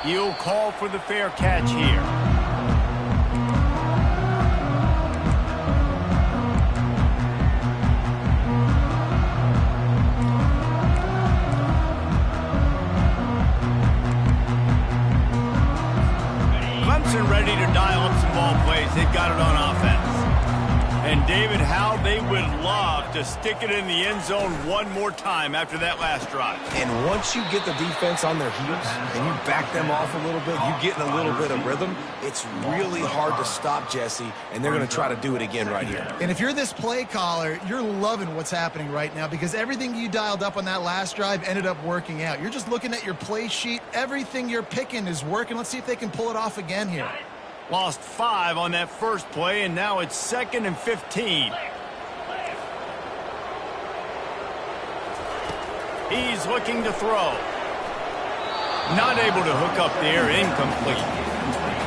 He'll call for the fair catch here. Clemson ready to dial up some ball plays. They've got it on offense. And David, how they would love to stick it in the end zone one more time after that last drive. And once you get the defense on their heels and you back them off a little bit, you get in a little bit of rhythm, it's really hard to stop, Jesse, and they're going to try to do it again right here. And if you're this play caller, you're loving what's happening right now because everything you dialed up on that last drive ended up working out. You're just looking at your play sheet. Everything you're picking is working. Let's see if they can pull it off again here. Lost 5 on that first play, and now it's 2nd and 15. He's looking to throw. Not able to hook up there, incomplete.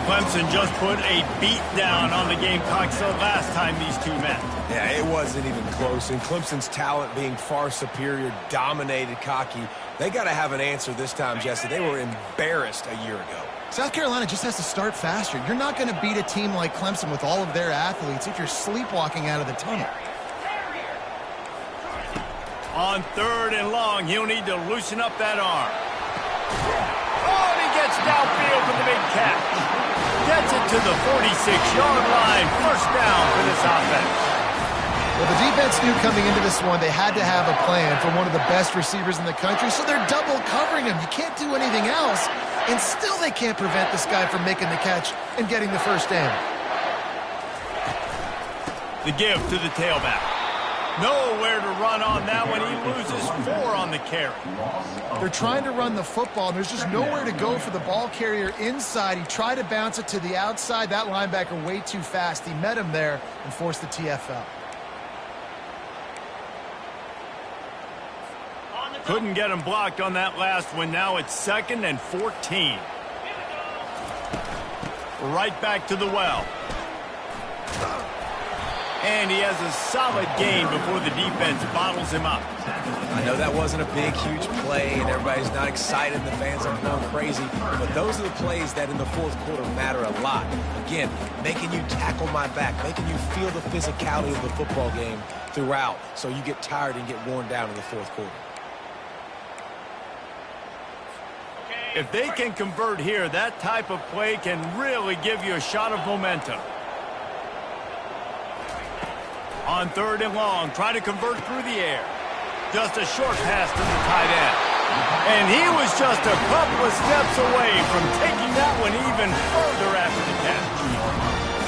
Clemson just put a beat down on the Gamecocks the last time these two met. Yeah, it wasn't even close, and Clemson's talent being far superior dominated Cocky. They got to have an answer this time, Jesse. They were embarrassed a year ago. South Carolina just has to start faster. You're not going to beat a team like Clemson with all of their athletes if you're sleepwalking out of the tunnel. On 3rd and long, he'll need to loosen up that arm. Oh, and he gets downfield for the big catch. Gets it to the 46-yard line. First down for this offense. Well, the defense knew coming into this one they had to have a plan for one of the best receivers in the country, so they're double covering him. You can't do anything else. And still they can't prevent this guy from making the catch and getting the first down. The give to the tailback. Nowhere to run on that one. He loses 4 on the carry. They're trying to run the football, and there's just nowhere to go for the ball carrier inside. He tried to bounce it to the outside. That linebacker way too fast. He met him there and forced the TFL. Couldn't get him blocked on that last one. Now it's 2nd and 14. Right back to the well. And he has a solid gain before the defense bottles him up. I know that wasn't a big, huge play, and everybody's not excited. The fans are going crazy. But those are the plays that in the fourth quarter matter a lot. Again, making you tackle my back, making you feel the physicality of the football game throughout so you get tired and get worn down in the fourth quarter. If they can convert here, that type of play can really give you a shot of momentum. On 3rd and long, trying to convert through the air. Just a short pass to the tight end. And he was just a couple of steps away from taking that one even further after the catch.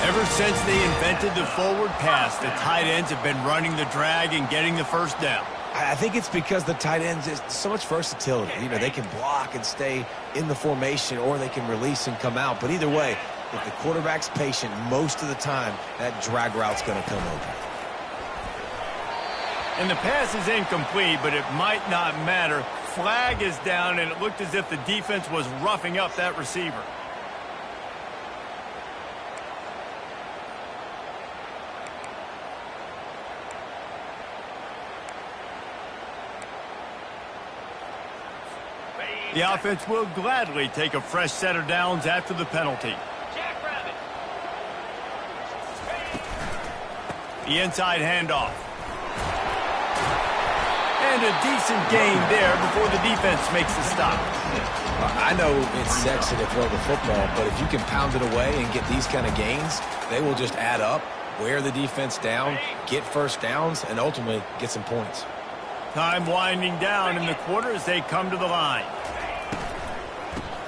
Ever since they invented the forward pass, the tight ends have been running the drag and getting the first down. I think it's because the tight ends is so much versatility. You know, they can block and stay in the formation, or they can release and come out. But either way, if the quarterback's patient most of the time, that drag route's going to come open. And the pass is incomplete, but it might not matter. Flag is down, and it looked as if the defense was roughing up that receiver. The offense will gladly take a fresh set of downs after the penalty. The inside handoff. And a decent gain there before the defense makes the stop. I know it's sexy to throw the football, but if you can pound it away and get these kind of gains, they will just add up, wear the defense down, get first downs, and ultimately get some points. Time winding down in the quarter as they come to the line.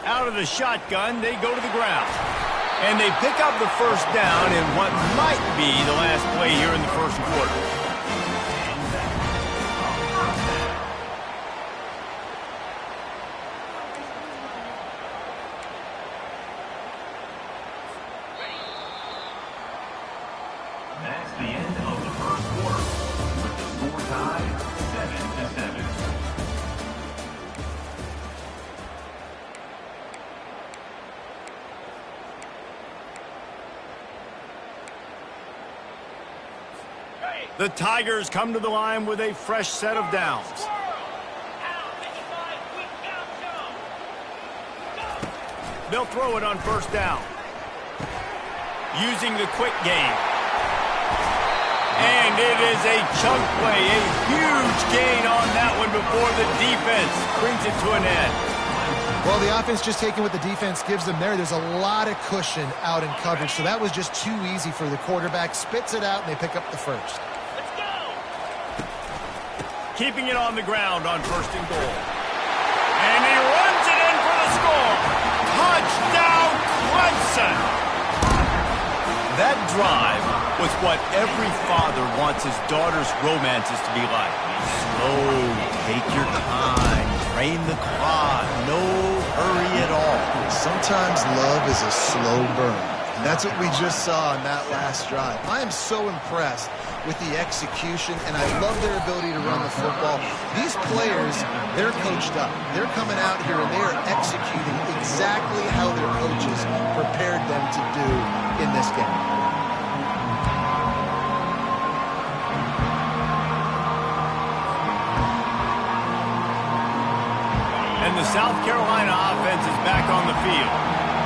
Out of the shotgun, they go to the ground. And they pick up the first down in what might be the last play here in the first quarter. That's the end of the first quarter. With the score tied 7-7. The Tigers come to the line with a fresh set of downs. They'll throw it on first down. Using the quick game. And it is a chunk play, a huge gain on that one before the defense brings it to an end. Well, the offense just taking what the defense gives them there. There's a lot of cushion out in coverage, so that was just too easy for the quarterback. Spits it out, and they pick up the first. Let's go! Keeping it on the ground on first and goal. And he runs it in for the score. Touchdown, Clemson! That drive was what every father wants his daughter's romances to be like. Slow, take your time, drain the clock, no hurry at all. Sometimes love is a slow burn, and that's what we just saw in that last drive. I am so impressed with the execution, and I love their ability to run the football. These players, they're coached up. They're coming out here, and they are executing exactly how their coaches prepared them to do in this game. And the South Carolina offense is back on the field.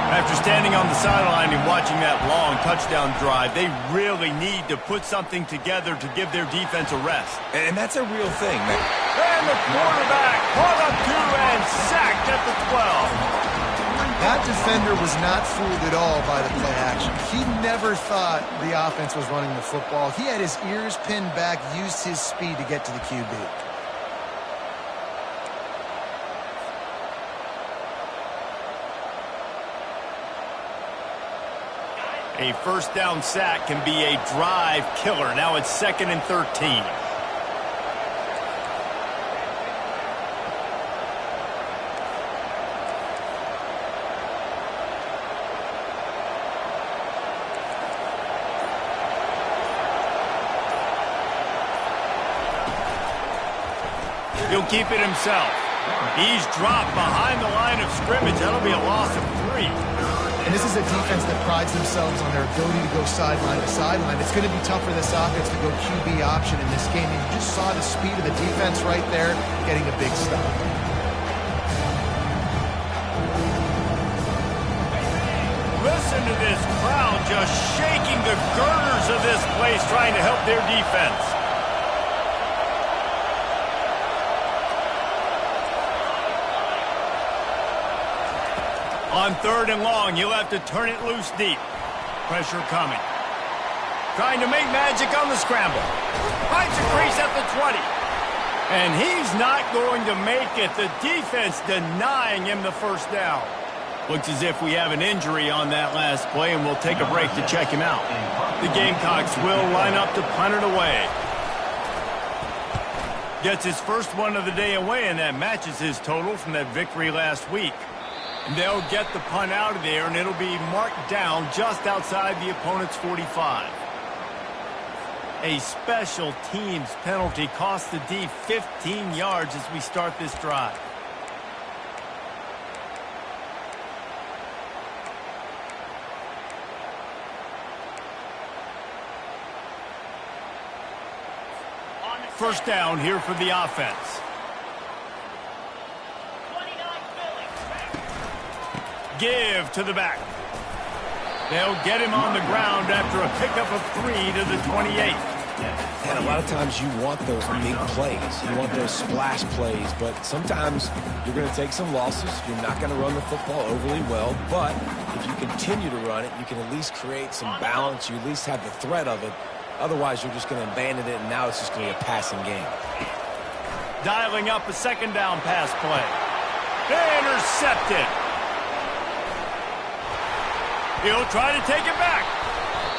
After standing on the sideline and watching that long touchdown drive, they really need to put something together to give their defense a rest. And that's a real thing, man. And the quarterback caught up to and sacked at the 12. That defender was not fooled at all by the play action. He never thought the offense was running the football. He had his ears pinned back, used his speed to get to the QB. A first down sack can be a drive killer. Now it's 2nd and 13. He'll keep it himself. He's dropped behind the line of scrimmage. That'll be a loss of 3. And this is a defense that prides themselves on their ability to go sideline to sideline. It's going to be tough for this offense to go QB option in this game. You just saw the speed of the defense right there, getting a big stop. Listen to this crowd just shaking the girders of this place, trying to help their defense. On 3rd and long, he'll have to turn it loose deep. Pressure coming. Trying to make magic on the scramble. Finds a crease at the 20. And he's not going to make it. The defense denying him the first down. Looks as if we have an injury on that last play, and we'll take a break to check him out. The Gamecocks will line up to punt it away. Gets his first one of the day away, and that matches his total from that victory last week. They'll get the punt out of there, and it'll be marked down just outside the opponent's 45. A special teams penalty cost the D 15 yards as we start this drive. First down here for the offense. Give to the back. They'll get him on the ground after a pickup of 3 to the 28. And a lot of times you want those big plays. You want those splash plays, but sometimes you're going to take some losses. You're not going to run the football overly well, but if you continue to run it, you can at least create some balance. You at least have the threat of it. Otherwise, you're just going to abandon it, and now it's just going to be a passing game. Dialing up a 2nd down pass play. Intercepted. He'll try to take it back.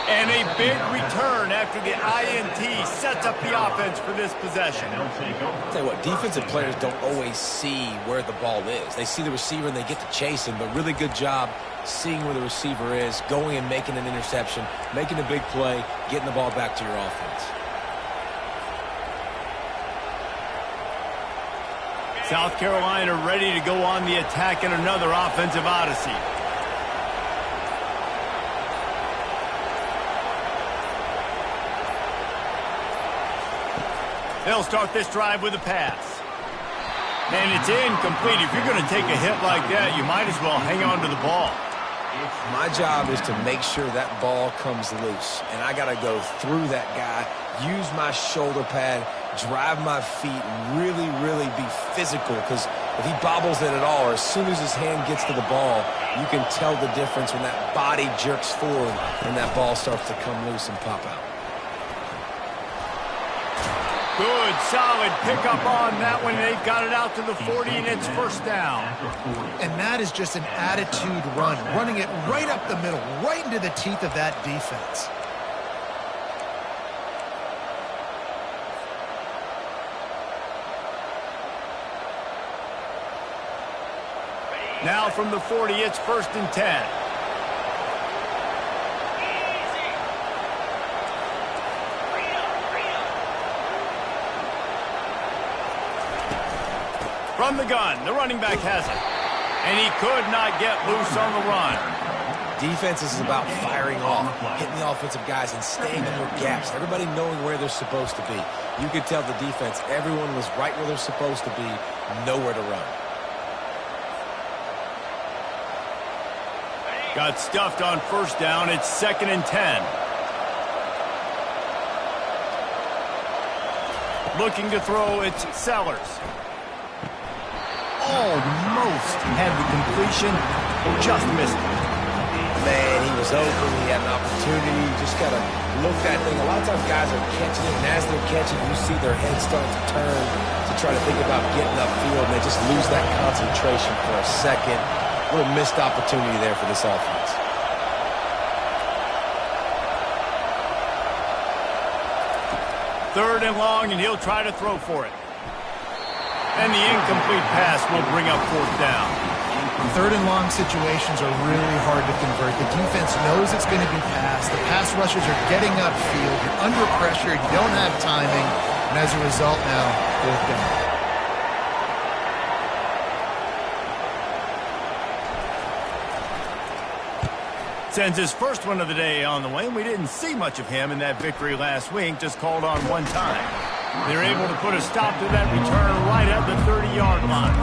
And a big return after the INT sets up the offense for this possession. I'll tell you what, defensive players don't always see where the ball is. They see the receiver and they get to chase him, but really good job seeing where the receiver is, going and making an interception, making a big play, getting the ball back to your offense. South Carolina ready to go on the attack in another offensive odyssey. They'll start this drive with a pass. And it's incomplete. If you're going to take a hit like that, you might as well hang on to the ball. My job is to make sure that ball comes loose. And I got to go through that guy, use my shoulder pad, drive my feet, and really, really be physical. Because if he bobbles it at all, or as soon as his hand gets to the ball, you can tell the difference when that body jerks forward and that ball starts to come loose and pop out. Good, solid pickup on that one. They've got it out to the 40, and it's first down. And that is just an attitude run, running it right up the middle, right into the teeth of that defense. Now from the 40, it's first and 10. From the gun, the running back has it. And he could not get loose on the run. Defense is about firing off, hitting the offensive guys and staying in their gaps. Everybody knowing where they're supposed to be. You could tell the defense, everyone was right where they're supposed to be, nowhere to run. Got stuffed on first down. It's second and 10. Looking to throw, it's Sellers. Almost had the completion, just missed it. Man, he was open. He had an opportunity. You just got to look that thing. A lot of times guys are catching it, and as they're catching, you see their head start to turn to try to think about getting upfield, and they just lose that concentration for a second. A little missed opportunity there for this offense. Third and long, and he'll try to throw for it. And the incomplete pass will bring up fourth down. Third and long situations are really hard to convert. The defense knows it's going to be passed. The pass rushers are getting upfield. You're under pressure. You don't have timing. And as a result now, fourth down. Sends his first one of the day on the way. We didn't see much of him in that victory last week, just called on one time. They're able to put a stop to that return right at the 30-yard line.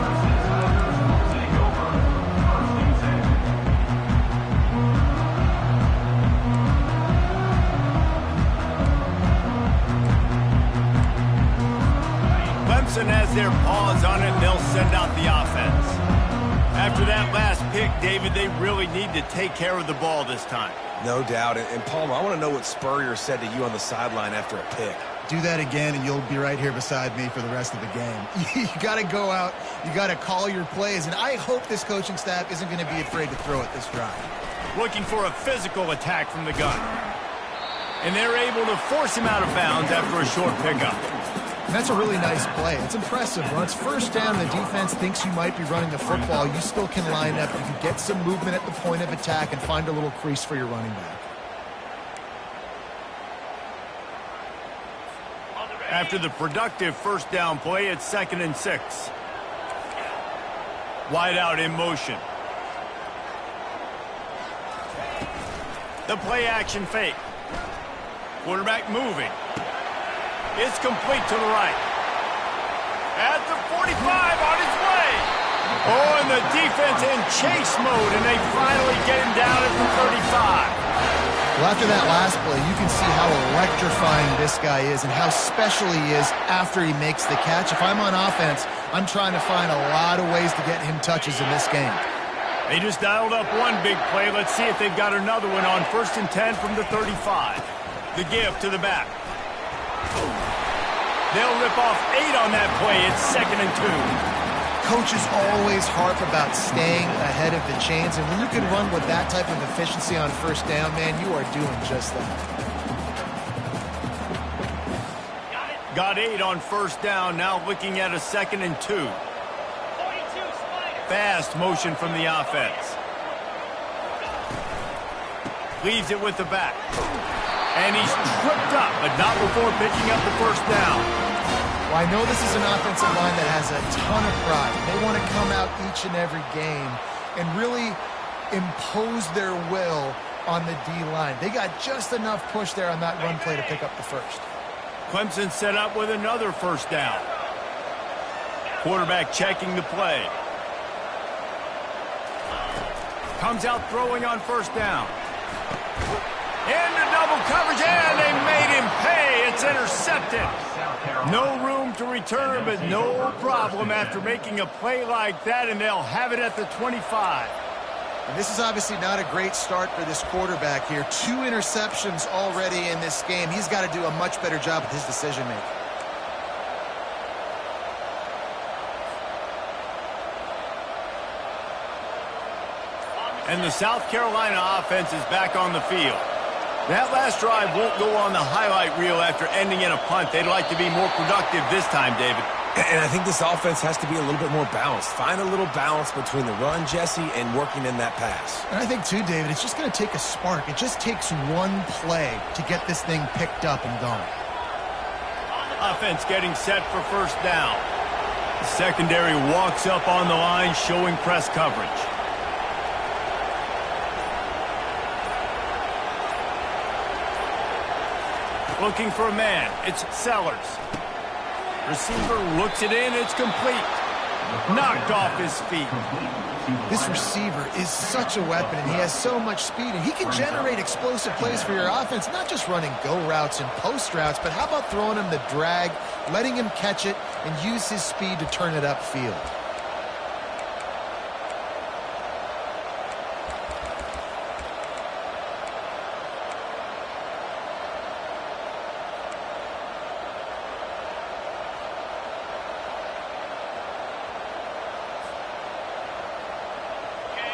Clemson has their paws on it, and they'll send out the offense. After that last pick, David, they really need to take care of the ball this time. No doubt. And Palmer, I want to know what Spurrier said to you on the sideline after a pick. Do that again, and you'll be right here beside me for the rest of the game. You got to go out. You got to call your plays, and I hope this coaching staff isn't going to be afraid to throw it this drive. Looking for a physical attack from the gun. And they're able to force him out of bounds after a short pickup. And that's a really nice play. It's impressive. When it's first down, the defense thinks you might be running the football. You still can line up. You can get some movement at the point of attack and find a little crease for your running back. After the productive first down play, it's second and 6. Wide out in motion. The play action fake. Quarterback moving. It's complete to the right. At the 45, on his way. Oh, and the defense in chase mode, and they finally get him down at the 35. Well, after that last play, you can see how electrifying this guy is and how special he is after he makes the catch. If I'm on offense, I'm trying to find a lot of ways to get him touches in this game. They just dialed up one big play. Let's see if they've got another one on first and 10 from the 35. The give to the back. They'll rip off 8 on that play. It's second and 2. Coaches always harp about staying ahead of the chains, and when you can run with that type of efficiency on first down, man, you are doing just that. Got 8 on first down, now looking at a second and 2. Fast motion from the offense. Leaves it with the back. And he's tripped up, but not before picking up the first down. Well, I know this is an offensive line that has a ton of pride. They want to come out each and every game and really impose their will on the D-line. They got just enough push there on that run play to pick up the first. Clemson set up with another first down. Quarterback checking the play. Comes out throwing on first down. Into double coverage, and they made him pay. It's intercepted. No room to return, but no problem after making a play like that, and they'll have it at the 25. And this is obviously not a great start for this quarterback here. 2 interceptions already in this game. He's got to do a much better job with his decision-making. And the South Carolina offense is back on the field. That last drive won't go on the highlight reel after ending in a punt. They'd like to be more productive this time, David. And I think this offense has to be a little bit more balanced. Find a little balance between the run, Jesse, and working in that pass. And I think, too, David, it's just going to take a spark. It just takes one play to get this thing picked up and going. Offense getting set for first down. The secondary walks up on the line, showing press coverage. Looking for a man. It's Sellers. Receiver looks it in. It's complete. Knocked off his feet. This receiver is such a weapon, and he has so much speed, and he can generate explosive plays for your offense, not just running go routes and post routes, but how about throwing him the drag, letting him catch it, and use his speed to turn it upfield.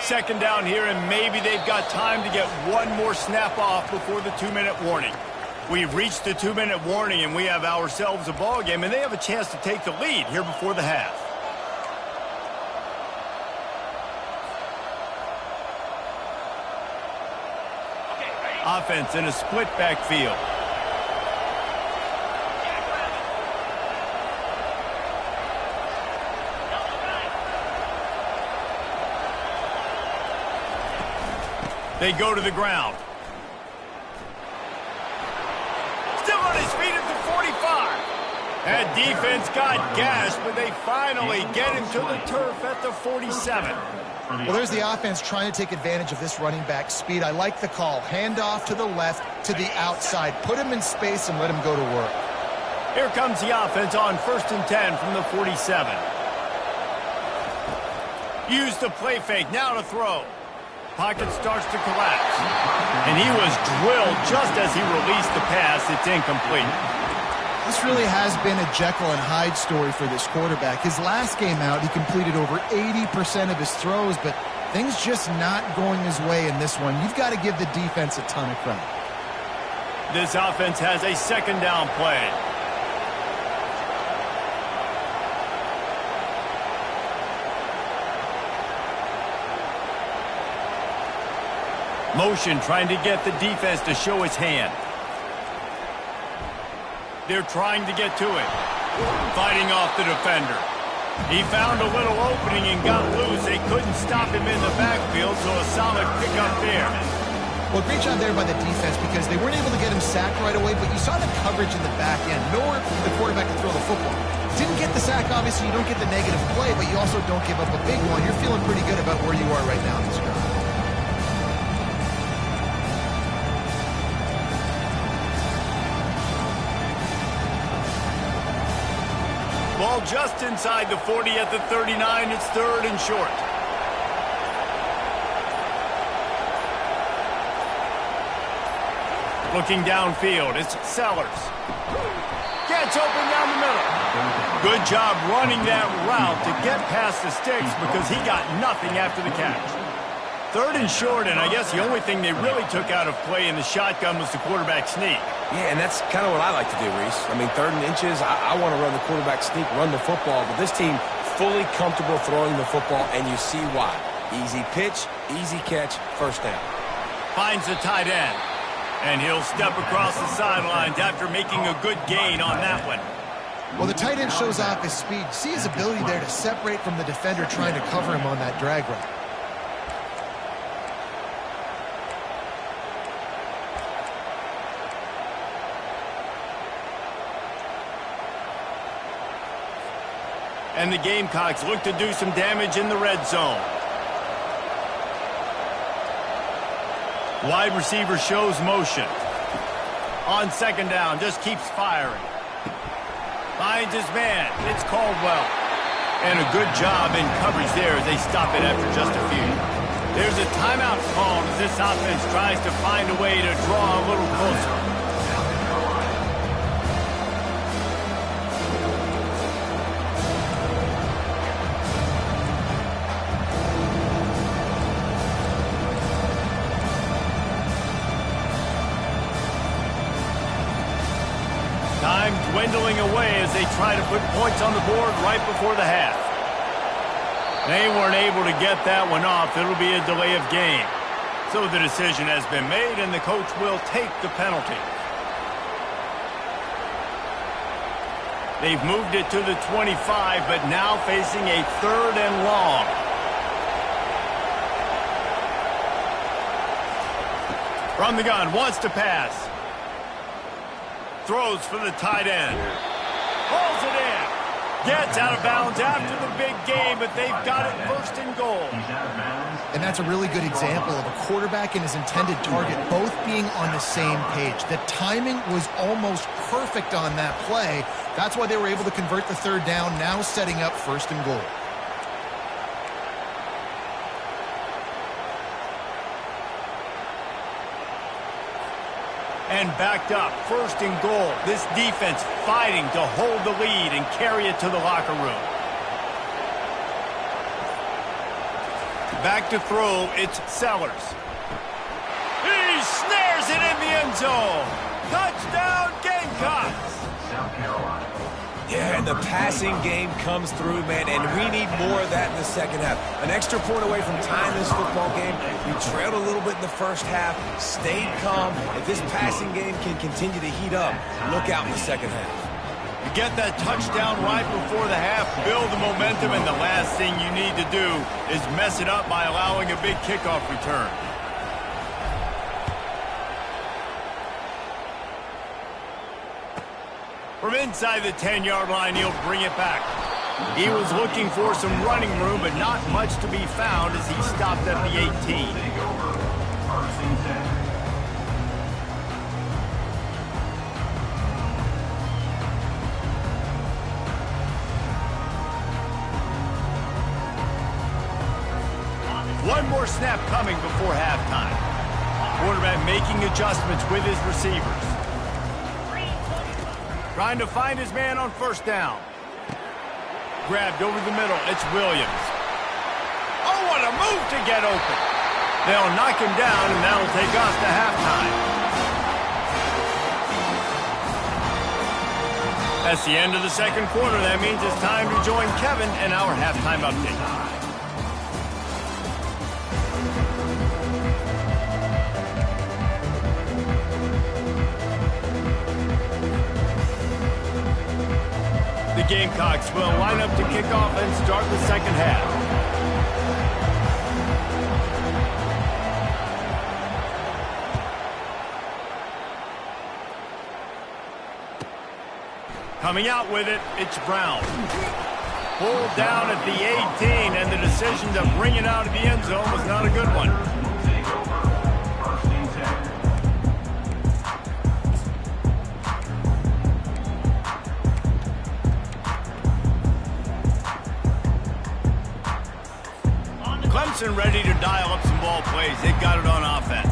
Second down here, and maybe they've got time to get one more snap off before the 2-minute warning. We've reached the 2-minute warning, and we have ourselves a ball game, and they have a chance to take the lead here before the half. Offense in a split backfield. They go to the ground. Still on his feet at the 45. That defense got gashed, but they finally get him to the turf at the 47. Well, there's the offense trying to take advantage of this running back speed. I like the call. Hand off to the left, to the outside. Put him in space and let him go to work. Here comes the offense on 1st and 10 from the 47. Use the play fake. Now to throw. Pocket starts to collapse. And he was drilled just as he released the pass. It's incomplete. This really has been a Jekyll and Hyde story for this quarterback. His last game out, he completed over 80% of his throws, but things just not going his way in this one. You've got to give the defense a ton of credit. This offense has a second down play. Motion trying to get the defense to show his hand. They're trying to get to it. Fighting off the defender. He found a little opening and got loose. They couldn't stop him in the backfield, so a solid pickup there. Well, great job there by the defense because they weren't able to get him sacked right away, but you saw the coverage in the back end. Nowhere for the quarterback to throw the football. Didn't get the sack, obviously. You don't get the negative play, but you also don't give up a big one. You're feeling pretty good about where you are right now in this drive. Ball just inside the 40 at the 39. It's 3rd and short. Looking downfield, it's Sellers. Gets open down the middle. Good job running that route to get past the sticks because he got nothing after the catch. 3rd and short, and I guess the only thing they really took out of play in the shotgun was the quarterback sneak. Yeah, and that's kind of what I like to do, Reese. I mean, 3rd and inches, I want to run the quarterback sneak, run the football, but this team fully comfortable throwing the football, and you see why. Easy pitch, easy catch, first down. Finds the tight end, and he'll step across the sidelines after making a good gain on that one. Well, the tight end shows off his speed. See his ability there to separate from the defender trying to cover him on that drag route. And the Gamecocks look to do some damage in the red zone. Wide receiver shows motion. On second down, just keeps firing. Finds his man. It's Caldwell. And a good job in coverage there as they stop it after just a few. There's a timeout called as this offense tries to find a way to draw a little closer. Time dwindling away as they try to put points on the board right before the half. They weren't able to get that one off. It'll be a delay of game. So the decision has been made, and the coach will take the penalty. They've moved it to the 25, but now facing a 3rd and long. From the gun, wants to pass. Throws for the tight end. Pulls it in. Gets out of bounds after the big game, but they've got it 1st and goal. And that's a really good example of a quarterback and his intended target both being on the same page. The timing was almost perfect on that play. That's why they were able to convert the 3rd down, now setting up 1st and goal. And backed up, 1st and goal. This defense fighting to hold the lead and carry it to the locker room. Back to throw, it's Sellers. He snares it in the end zone. Touchdown, Gamecocks. South Carolina. Yeah, and the passing game comes through, man, and we need more of that in the second half. An extra point away from tying this football game. We trailed a little bit in the first half, stayed calm. If this passing game can continue to heat up, look out in the second half. You get that touchdown right before the half, build the momentum, and the last thing you need to do is mess it up by allowing a big kickoff return. From inside the 10-yard line, he'll bring it back. He was looking for some running room, but not much to be found as he stopped at the 18. Take over. 1st and 10. One more snap coming before halftime. Quarterback making adjustments with his receivers. Trying to find his man on 1st down. Grabbed over the middle. It's Williams. Oh, what a move to get open. They'll knock him down, and that'll take us to halftime. That's the end of the 2nd quarter. That means it's time to join Kevin in our halftime update. The Gamecocks will line up to kick off and start the second half. Coming out with it, it's Brown. Pulled down at the 18, and the decision to bring it out of the end zone was not a good one. Take over. 1st and 10. Clemson ready to dial up some ball plays. They've got it on offense.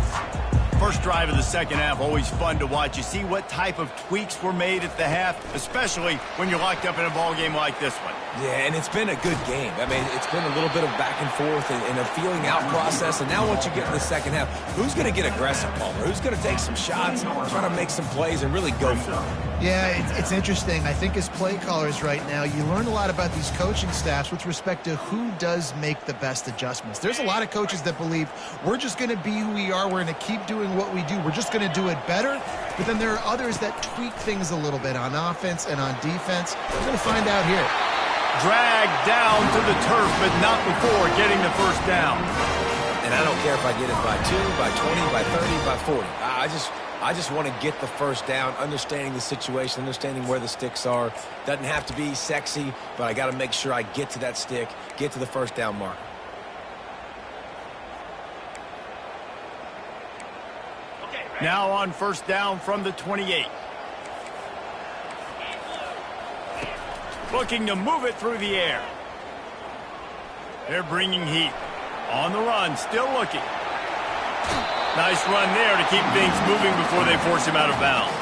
First drive of the second half, always fun to watch. You see what type of tweaks were made at the half, especially when you're locked up in a ball game like this one. Yeah, and it's been a good game. I mean, it's been a little bit of back and forth and a feeling out process. And now once you get to the second half, who's going to get aggressive, Palmer? Who's going to take some shots, try to make some plays, and really go for it? Yeah, it's interesting. I think as play callers right now, you learn a lot about these coaching staffs with respect to who does make the best adjustments. There's a lot of coaches that believe we're just going to be who we are. We're going to keep doing what we do. We're just going to do it better. But then there are others that tweak things a little bit on offense and on defense. We're going to find out here. Dragged down to the turf, but not before getting the 1st down. And I don't care if I get it by 2, by 20, by 30, by 40. I just want to get the first down, understanding the situation, understanding where the sticks are. Doesn't have to be sexy, but I got to make sure I get to that stick, get to the first down mark. Now on first down from the 28. Looking to move it through the air. They're bringing heat. On the run, still looking. Nice run there to keep things moving before they force him out of bounds.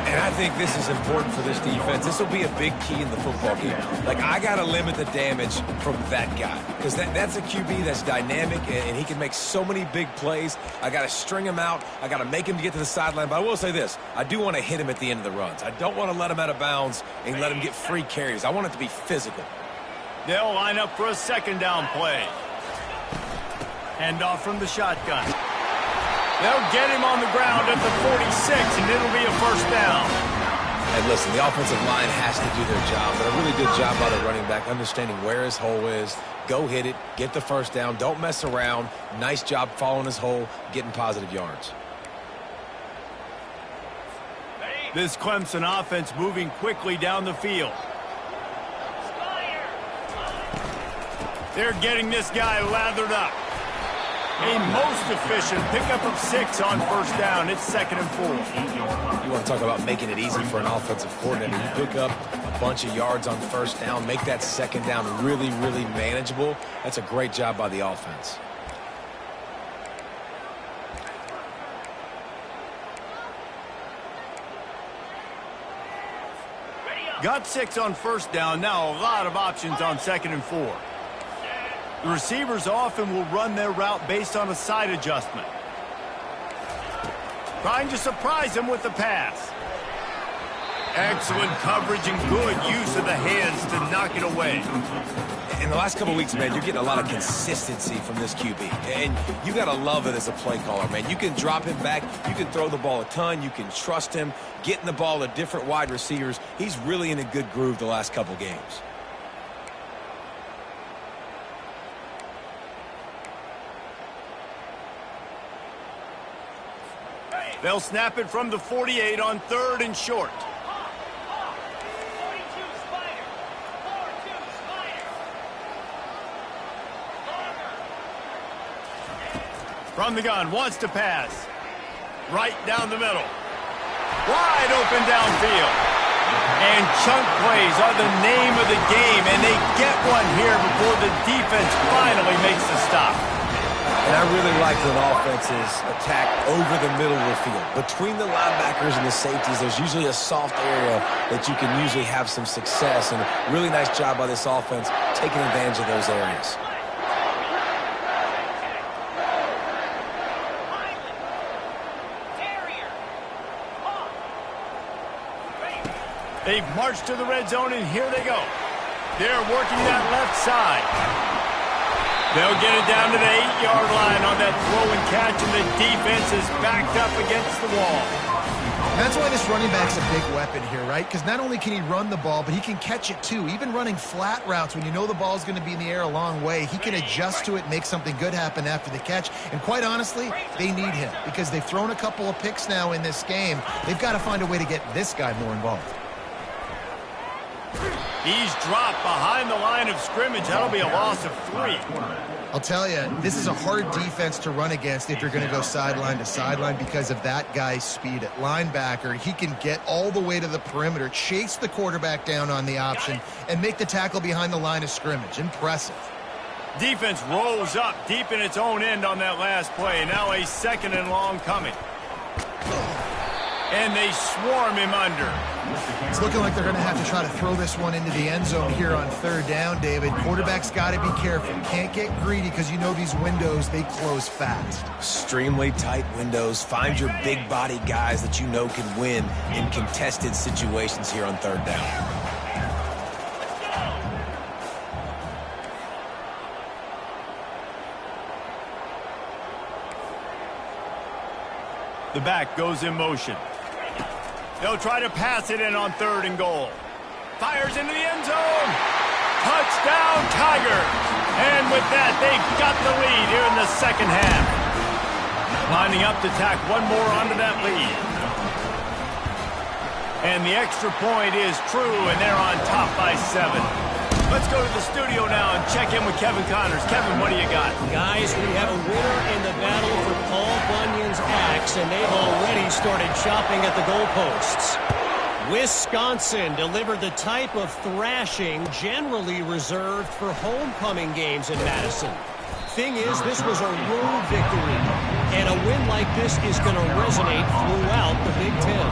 And I think this is important for this defense. This will be a big key in the football game. Like, I got to limit the damage from that guy. Because that's a QB that's dynamic, and he can make so many big plays. I got to string him out. I got to make him get to the sideline. But I will say this. I do want to hit him at the end of the runs. I don't want to let him out of bounds and let him get free carries. I want it to be physical. They'll line up for a second down play. Hand off from the shotgun. They'll get him on the ground at the 46, and it'll be a first down. And listen, the offensive line has to do their job, but a really good job by the running back, understanding where his hole is. Go hit it, get the first down, don't mess around. Nice job following his hole, getting positive yards. This Clemson offense moving quickly down the field. They're getting this guy lathered up. A most efficient pickup of 6 on first down. It's 2nd and 4. You want to talk about making it easy for an offensive coordinator. You pick up a bunch of yards on first down, make that second down really, really manageable. That's a great job by the offense. Got 6 on first down. Now a lot of options on 2nd and 4. The receivers often will run their route based on a side adjustment. Trying to surprise him with the pass. Excellent coverage and good use of the hands to knock it away. In the last couple of weeks, man, you're getting a lot of consistency from this QB. And you got to love it as a play caller, man. You can drop him back. You can throw the ball a ton. You can trust him. Getting the ball to different wide receivers. He's really in a good groove the last couple games. They'll snap it from the 48 on 3rd and short. From the gun, wants to pass. Right down the middle. Wide open downfield. And chunk plays are the name of the game, and they get one here before the defense finally makes the stop. And I really like when offenses attack over the middle of the field. Between the linebackers and the safeties, there's usually a soft area that you can usually have some success. And a really nice job by this offense taking advantage of those areas. They've marched to the red zone, and here they go. They're working that left side. They'll get it down to the 8-yard line on that throw and catch, and the defense is backed up against the wall. That's why this running back's a big weapon here, right? Because not only can he run the ball, but he can catch it too. Even running flat routes, when you know the ball's going to be in the air a long way, he can adjust to it, make something good happen after the catch. And quite honestly, they need him because they've thrown a couple of picks now in this game. They've got to find a way to get this guy more involved. He's dropped behind the line of scrimmage. That'll be a loss of 3. I'll tell you, this is a hard defense to run against if you're going to go sideline to sideline because of that guy's speed at linebacker. He can get all the way to the perimeter, chase the quarterback down on the option, and make the tackle behind the line of scrimmage. Impressive. Defense rolls up deep in its own end on that last play. Now a 2nd and long coming. And they swarm him under. It's looking like they're going to have to try to throw this one into the end zone here on 3rd down, David. Quarterback's got to be careful. Can't get greedy because you know these windows, they close fast. Extremely tight windows. Find your big body guys that you know can win in contested situations here on 3rd down. The back goes in motion. They'll try to pass it in on 3rd and goal. Fires into the end zone. Touchdown, Tigers. And with that, they've got the lead here in the second half. Lining up to tack one more onto that lead. And the extra point is true, and they're on top by 7. Let's go to the studio now and check in with Kevin Connors. Kevin, what do you got? Guys, we have a winner in the battle for Paul Bunyan's axe, and they've already started chopping at the goalposts. Wisconsin delivered the type of thrashing generally reserved for homecoming games in Madison. Thing is, this was a road victory, and a win like this is going to resonate throughout the Big Ten.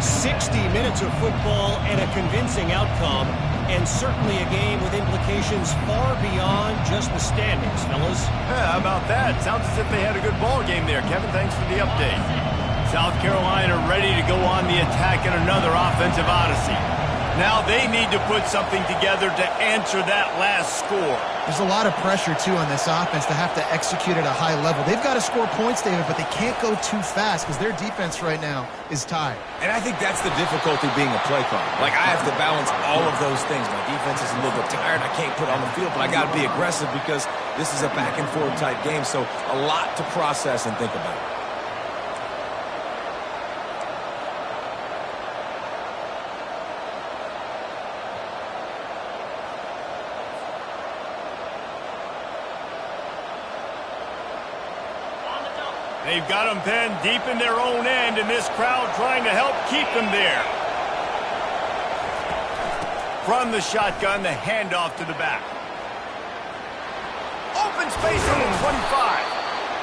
60 minutes of football and a convincing outcome, and certainly a game with implications far beyond just the standings, fellas. Yeah, how about that? Sounds as if they had a good ball game there. Kevin, thanks for the update. South Carolina ready to go on the attack in another offensive odyssey. Now they need to put something together to answer that last score. There's a lot of pressure, too, on this offense to have to execute at a high level. They've got to score points, David, but they can't go too fast because their defense right now is tired. And I think that's the difficulty being a play caller. Like, I have to balance all of those things. My defense is a little bit tired. I can't put on the field, but I got to be aggressive because this is a back-and-forth type game. So a lot to process and think about. They've got them pinned deep in their own end, and this crowd trying to help keep them there. From the shotgun, the handoff to the back. Open space on the 25.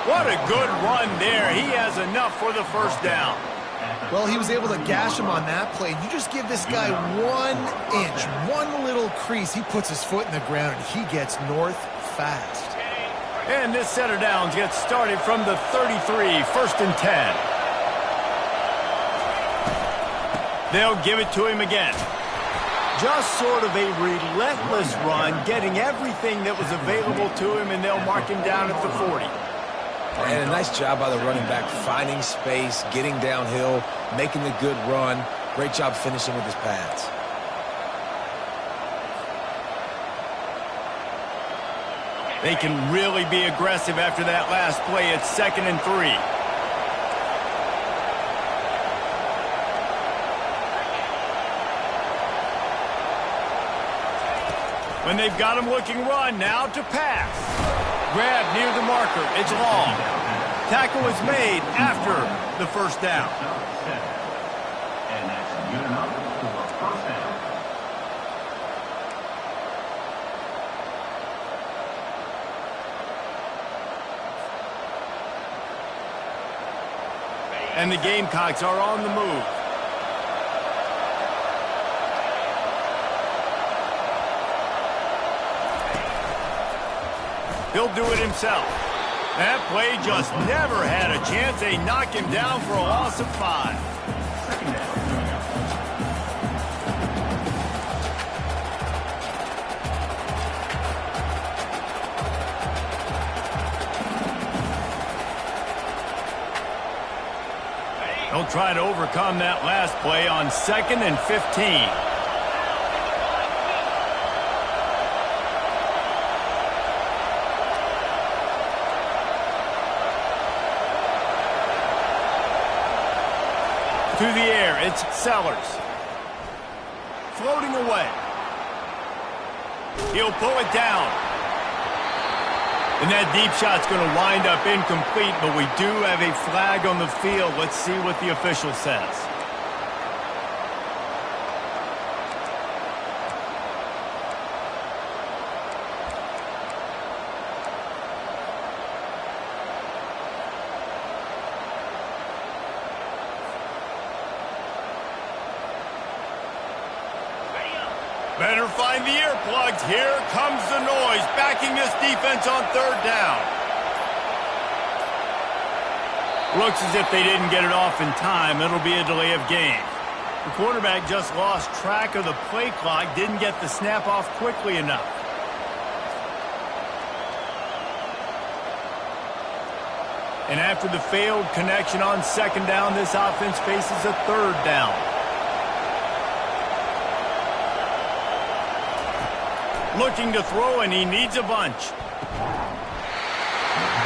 What a good run there. He has enough for the first down. Well, he was able to gash him on that play. You just give this guy 1 inch, one little crease. He puts his foot in the ground, and he gets north fast. And this set of downs gets started from the 33, 1st and 10. They'll give it to him again. Just sort of a relentless run, getting everything that was available to him, and they'll mark him down at the 40. And a nice job by the running back, finding space, getting downhill, making the good run. Great job finishing with his pads. They can really be aggressive after that last play. It's 2nd and 3. When they've got him looking run, now to pass. Grab near the marker. It's long. Tackle is made after the first down. And that's good enough for a first down. And the Gamecocks are on the move. He'll do it himself. That play just never had a chance. They knock him down for a loss of 5. He'll try to overcome that last play on 2nd and 15. To the air, it's Sellers. Floating away. He'll pull it down. And that deep shot's going to wind up incomplete, but we do have a flag on the field. Let's see what the official says. Better find the earplugs. Here comes the noise, backing this defense on 3rd down. Looks as if they didn't get it off in time. It'll be a delay of game. The quarterback just lost track of the play clock, didn't get the snap off quickly enough. And after the failed connection on 2nd down, this offense faces a 3rd down. Looking to throw, and he needs a bunch.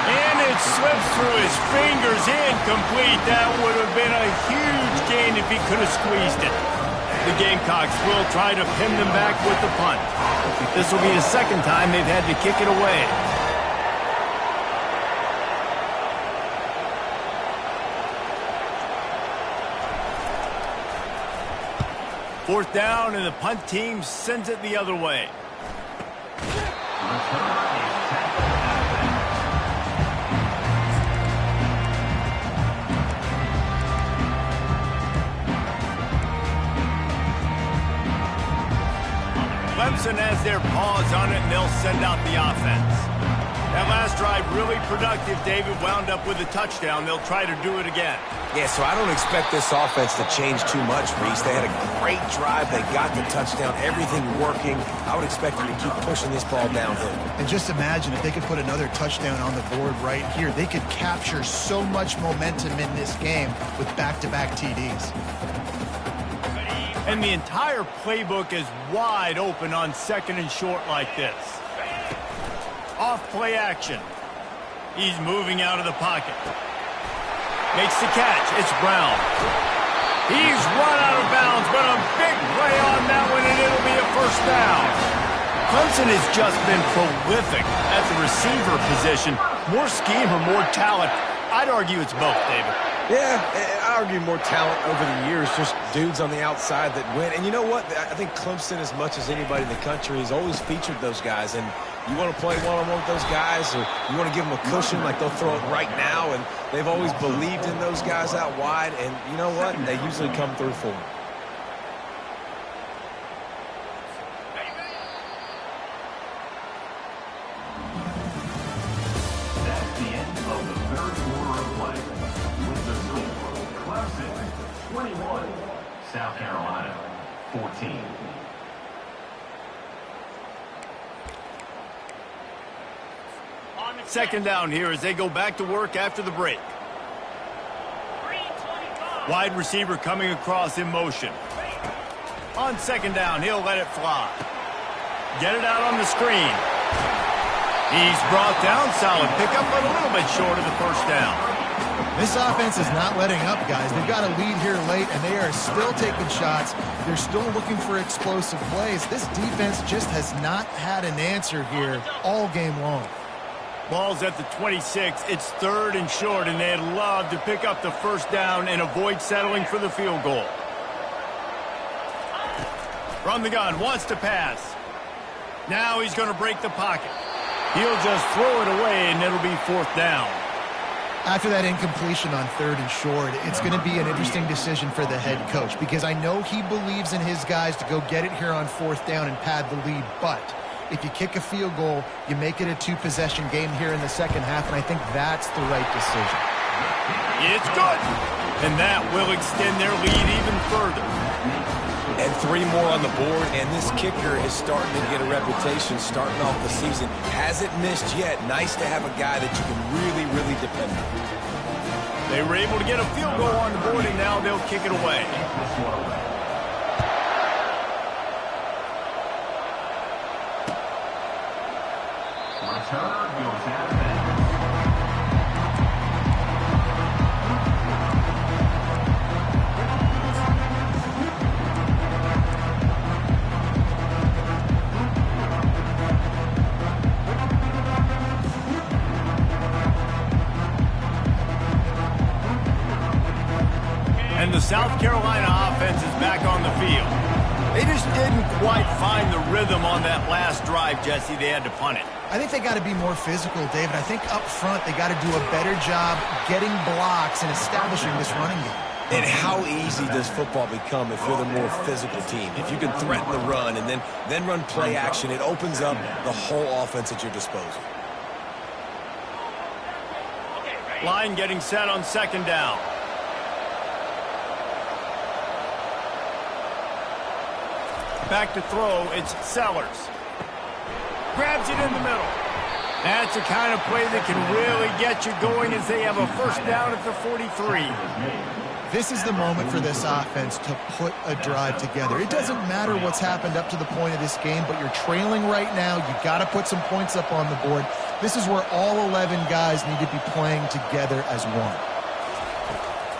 And it slips through his fingers, incomplete. That would have been a huge gain if he could have squeezed it. The Gamecocks will try to pin them back with the punt. This will be the second time they've had to kick it away. Fourth down, and the punt team sends it the other way. Clemson has their paws on it, and they'll send out the offense. That last drive really productive. David wound up with a touchdown. They'll try to do it again. Yeah, so I don't expect this offense to change too much, Reese. They had a great drive. They got the touchdown. Everything working. I would expect them to keep pushing this ball downhill. And just imagine if they could put another touchdown on the board right here. They could capture so much momentum in this game with back-to-back TDs. And the entire playbook is wide open on second and short like this. Off play action. He's moving out of the pocket. Makes the catch. It's Brown. He's run out of bounds, but a big play on that one, and it'll be a first down. Clemson has just been prolific at the receiver position. More scheme or more talent? I'd argue it's both, David. Yeah, I argue more talent over the years, just dudes on the outside that win. And you know what? I think Clemson, as much as anybody in the country, has always featured those guys. And you want to play one-on-one with those guys, or you want to give them a cushion, like they'll throw it right now. And they've always believed in those guys out wide. And you know what? They usually come through for them. That's the end of the third quarter of play. With the score, Clemson 21, South Carolina 14. Second down here as they go back to work after the break. Wide receiver coming across in motion. On second down, he'll let it fly. Get it out on the screen. He's brought down. Solid pickup, but a little bit short of the first down. This offense is not letting up, guys. They've got a lead here late, and they are still taking shots. They're still looking for explosive plays. This defense just has not had an answer here all game long. Ball's at the 26. It's third and short, and they'd love to pick up the first down and avoid settling for the field goal. From the gun, wants to pass. Now he's going to break the pocket. He'll just throw it away, and it'll be fourth down. After that incompletion on third and short, it's going to be an interesting decision for the head coach, because I know he believes in his guys to go get it here on fourth down and pad the lead, but if you kick a field goal, you make it a two-possession game here in the second half, and I think that's the right decision. It's good, and that will extend their lead even further. And 3 more on the board, and this kicker is starting to get a reputation starting off the season. Hasn't missed yet. Nice to have a guy that you can really, really depend on. They were able to get a field goal on the board, and now they'll kick it away. Return goes out of bounds. And the South Carolina offense is back on the field. They just didn't quite find the rhythm on that last drive, Jesse. They had to punt it. I think they got to be more physical, David. I think up front they got to do a better job getting blocks and establishing this running game. And how easy does football become if you're the more physical team? If you can threaten the run and then run play action, it opens up the whole offense at your disposal. Line getting set on second down. Back to throw, it's Sellers. Grabs it in the middle. That's the kind of play that can really get you going as they have a first down at the 43. This is the moment for this offense to put a drive together. It doesn't matter what's happened up to the point of this game, but you're trailing right now. You got to put some points up on the board. This is where all 11 guys need to be playing together as one.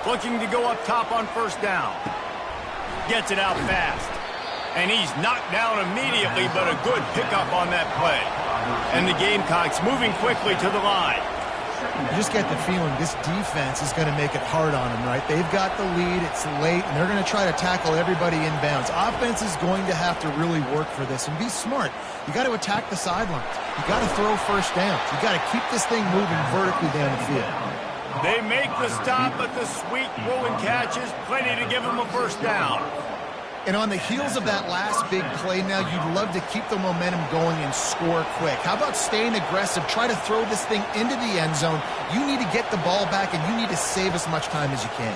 Looking to go up top on first down. Gets it out fast. And he's knocked down immediately, but a good pickup on that play. And the Gamecocks moving quickly to the line. You just get the feeling this defense is going to make it hard on them, right? They've got the lead, it's late, and they're going to try to tackle everybody inbounds. Offense is going to have to really work for this and be smart. You got to attack the sidelines. You got to throw first downs. You got to keep this thing moving vertically down the field. They make the stop, but the sweet throw and catch is plenty to give them a first down. And on the heels of that last big play now, you'd love to keep the momentum going and score quick. How about staying aggressive? Try to throw this thing into the end zone. You need to get the ball back, and you need to save as much time as you can.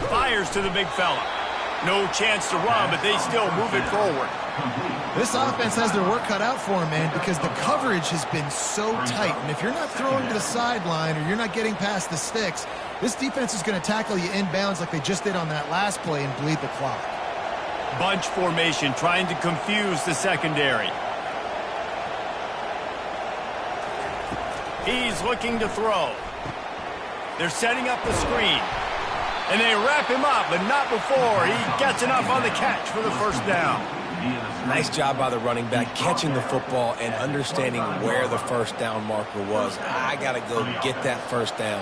Fires to the big fella. No chance to run, but they still move it forward. This offense has their work cut out for them, man, because the coverage has been so tight. And if you're not throwing to the sideline or you're not getting past the sticks, this defense is going to tackle you inbounds like they just did on that last play and bleed the clock. Bunch formation trying to confuse the secondary. He's looking to throw. They're setting up the screen. And they wrap him up, but not before he gets enough on the catch for the first down. Nice job by the running back, catching the football and understanding where the first down marker was. I got to go get that first down.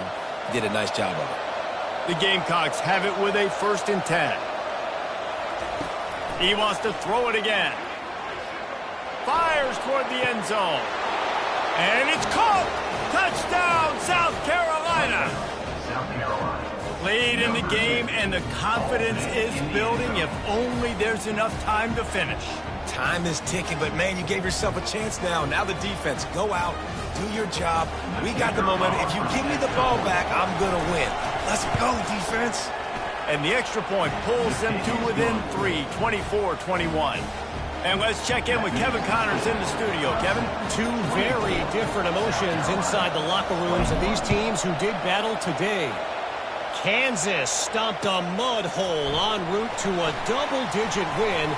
Did a nice job of it. The Gamecocks have it with a 1st and 10. He wants to throw it again. Fires toward the end zone. And it's caught! Touchdown, South Carolina! South Carolina. Lead in the game, and the confidence is building if only there's enough time to finish. Time is ticking, but, man, you gave yourself a chance now. Now the defense, go out, do your job. We got the momentum. If you give me the ball back, I'm going to win. Let's go, defense. And the extra point pulls them to within 3, 24-21. And let's check in with Kevin Connors in the studio. Kevin? Two very different emotions inside the locker rooms of these teams who did battle today. Kansas stomped a mud hole en route to a double-digit win,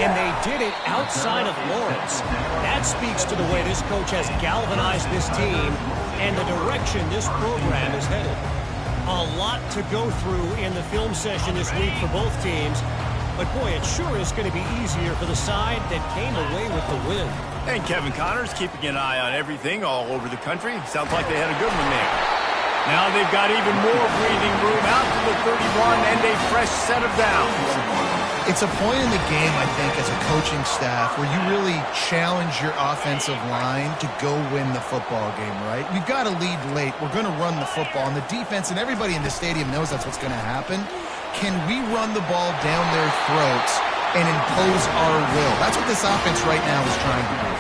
and they did it outside of Lawrence. That speaks to the way this coach has galvanized this team and the direction this program is headed. A lot to go through in the film session this week for both teams, but boy, it sure is going to be easier for the side that came away with the win. And Kevin Connors keeping an eye on everything all over the country. Sounds like they had a good one there. Now they've got even more breathing room out to the 31 and a fresh set of downs. It's a point in the game, I think, as a coaching staff where you really challenge your offensive line to go win the football game, right? We've got to lead late. We're going to run the football. And the defense and everybody in the stadium knows that's what's going to happen. Can we run the ball down their throats and impose our will? That's what this offense right now is trying to do.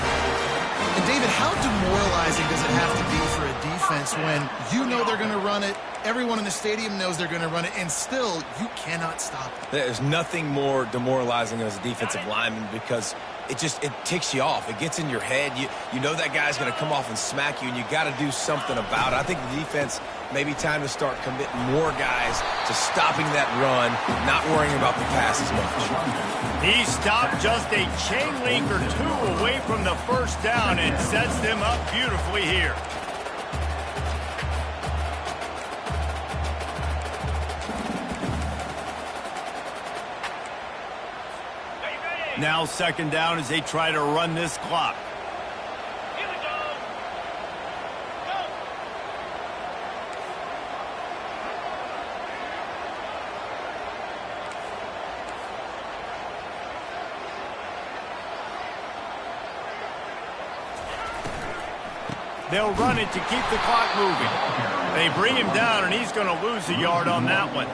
And, David, how demoralizing does it have to be for a defense when you know they're going to run it, everyone in the stadium knows they're going to run it, and still you cannot stop it? There's nothing more demoralizing as a defensive lineman because it ticks you off. It gets in your head. You know that guy's going to come off and smack you, and you got to do something about it. I think the defense maybe time to start committing more guys to stopping that run, not worrying about the pass as much. He stopped just a chain link or two away from the first down and sets them up beautifully here. Now 2nd down as they try to run this clock. Here we go. Go. They'll run it to keep the clock moving. They bring him down, and he's going to lose a yard on that one.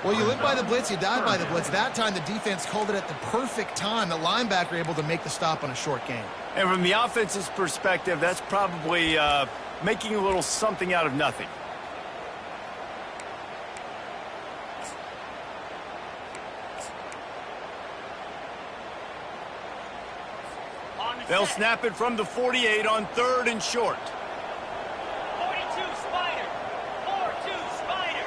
Well, you live by the blitz, you die by the blitz. That time the defense called it at the perfect time. The linebacker able to make the stop on a short gain. And from the offense's perspective, that's probably making a little something out of nothing. They'll snap it from the 48 on 3rd and short. 42 Spider. 4-2 Spider.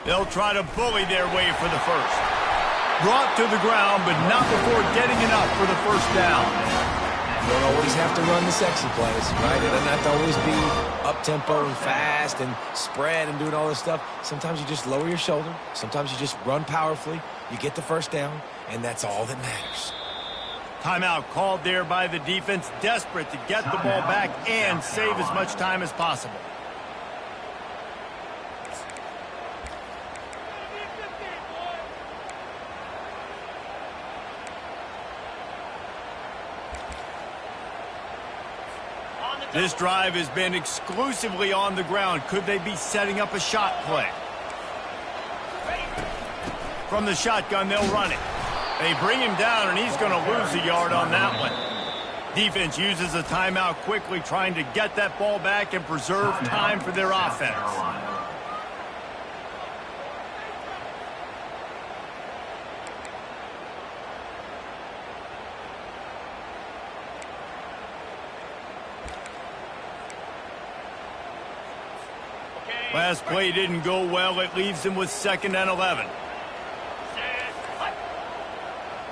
They'll try to bully their way for the first. Brought to the ground, but not before getting enough for the first down. You don't always have to run the sexy plays, right? It doesn't have to always be up-tempo and fast and spread and doing all this stuff. Sometimes you just lower your shoulder. Sometimes you just run powerfully. You get the first down, and that's all that matters. Timeout called there by the defense, desperate to get the ball back and save as much time as possible. This drive has been exclusively on the ground. Could they be setting up a shot play? From the shotgun, they'll run it. They bring him down, and he's going to lose a yard on that one. Defense uses a timeout quickly, trying to get that ball back and preserve time for their offense. Last play didn't go well. It leaves him with 2nd and 11.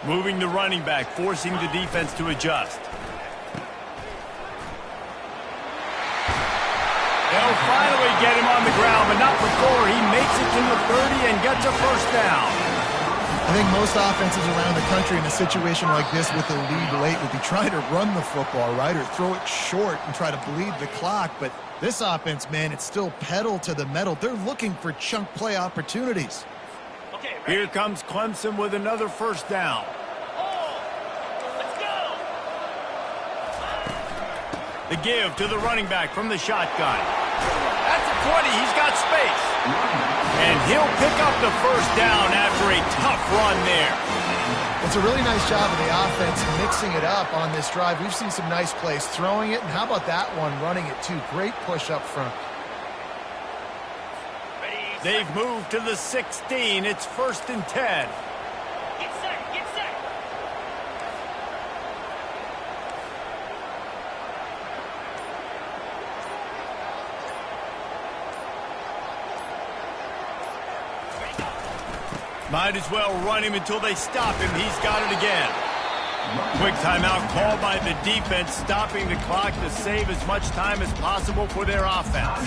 Moving the running back, forcing the defense to adjust. They'll finally get him on the ground, but not before he makes it to the 30 and gets a first down. I think most offenses around the country in a situation like this with a lead late would be trying to run the football, right, or throw it short and try to bleed the clock. But this offense, man, it's still pedal to the metal. They're looking for chunk play opportunities. Here comes Clemson with another first down. Let's go. The give to the running back from the shotgun. That's a 20. He's got space. And he'll pick up the first down after a tough run there. It's a really nice job of the offense mixing it up on this drive. We've seen some nice plays throwing it, and how about that one running it too? Great push up front. They've moved to the 16. It's 1st and 10. Get set. Get set. Might as well run him until they stop him. He's got it again. Quick timeout called by the defense, stopping the clock to save as much time as possible for their offense.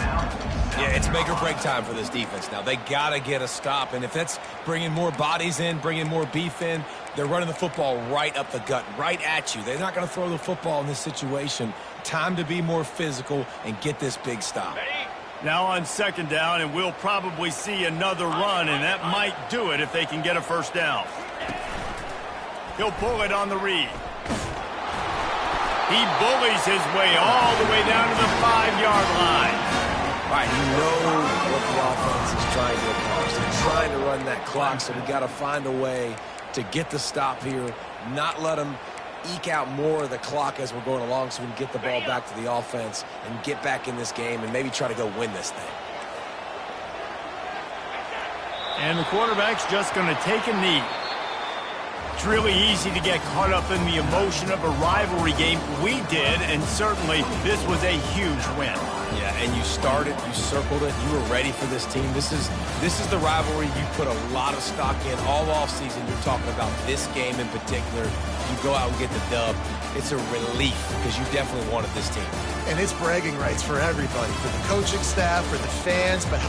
Yeah, it's make or break time for this defense now. They got to get a stop, and if that's bringing more bodies in, bringing more beef in, they're running the football right up the gut, right at you. They're not going to throw the football in this situation. Time to be more physical and get this big stop. Now on 2nd down, and we'll probably see another run, and that might do it if they can get a first down. He'll pull it on the read. He bullies his way all the way down to the 5-yard line. All right, you know what the offense is trying to accomplish. They're trying to run that clock, so we got to find a way to get the stop here, not let them eke out more of the clock as we're going along so we can get the ball back to the offense and get back in this game and maybe try to go win this thing. And the quarterback's just going to take a knee. It's really easy to get caught up in the emotion of a rivalry game. We did, and certainly this was a huge win. Yeah, and you started, you circled it, you were ready for this team. This is the rivalry you put a lot of stock in all offseason. You're talking about this game in particular. You go out and get the dub. It's a relief because you definitely wanted this team. And it's bragging rights for everybody, for the coaching staff, for the fans, but